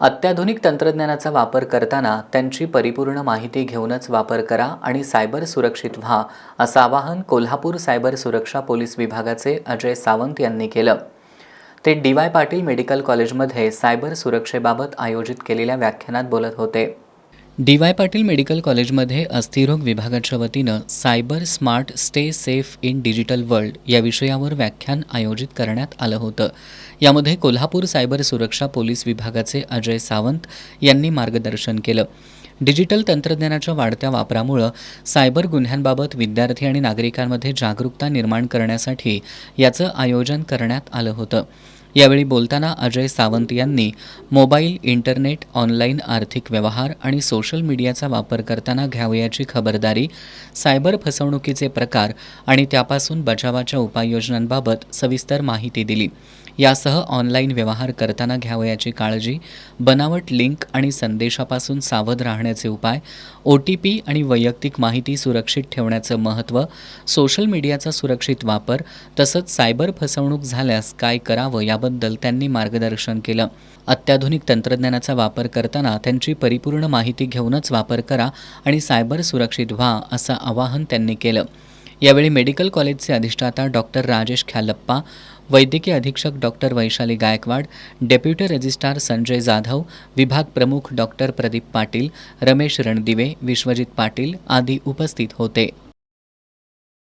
अत्याधुनिक तंत्रज्ञानाचा वापर करताना त्यांची परिपूर्ण माहिती घेऊनच वापर करा आणि सायबर सुरक्षित व्हा, असं आवाहन कोल्हापूर सायबर सुरक्षा पोलीस विभागाचे अजय सावंत यांनी केलं. ते डी.वाय. पाटील मेडिकल कॉलेजमध्ये सायबर सुरक्षेबाबत आयोजित केलेल्या व्याख्यानात बोलत होते. डी.वाय. पाटील मेडिकल कॉलेजमध्ये अस्थिरोग विभागाच्या वतीनं cyber smart stay safe in digital world या विषयावर व्याख्यान आयोजित करण्यात आलं होतं. यामध्ये कोल्हापूर सायबर सुरक्षा पोलीस विभागाचे अजय सावंत यांनी मार्गदर्शन केलं. डिजिटल तंत्रज्ञानाच्या वाढत्या वापरामुळं सायबर गुन्ह्यांबाबत विद्यार्थी आणि नागरिकांमध्ये जागरूकता निर्माण करण्यासाठी याचं आयोजन करण्यात आलं होतं. यावेळी बोलताना अजय सावंत यांनी मोबाईल, इंटरनेट, ऑनलाईन आर्थिक व्यवहार आणि सोशल मीडियाचा वापर करताना घ्यावयाची खबरदारी, सायबर फसवणुकीचे प्रकार आणि त्यापासून बचावाच्या उपाययोजनांबाबत सविस्तर माहिती दिली. यासह ऑनलाईन व्यवहार करताना घ्यावयाची काळजी, बनावट लिंक आणि संदेशापासून सावध राहण्याचे उपाय, OTP आणि वैयक्तिक माहिती सुरक्षित ठेवण्याचं महत्त्व, सोशल मीडियाचा सुरक्षित वापर तसंच सायबर फसवणूक झाल्यास काय करावं याबद्दल त्यांनी मार्गदर्शन केलं. अत्याधुनिक तंत्रज्ञानाचा वापर करताना त्यांची परिपूर्ण माहिती घेऊनच वापर करा आणि सायबर सुरक्षित व्हा, असं आवाहन त्यांनी केलं. यावेळी मेडिकल कॉलेजचे अधिष्ठाता डॉक्टर राजेश ख्यालप्पा, वैद्यकीय अधीक्षक doctor Vaishali Gaikwad, deputy registrar Sanjay Jadhav, विभाग प्रमुख डॉक्टर प्रदीप पाटील, रमेश रणदिवे, विश्वजित पाटील आदी उपस्थित होते.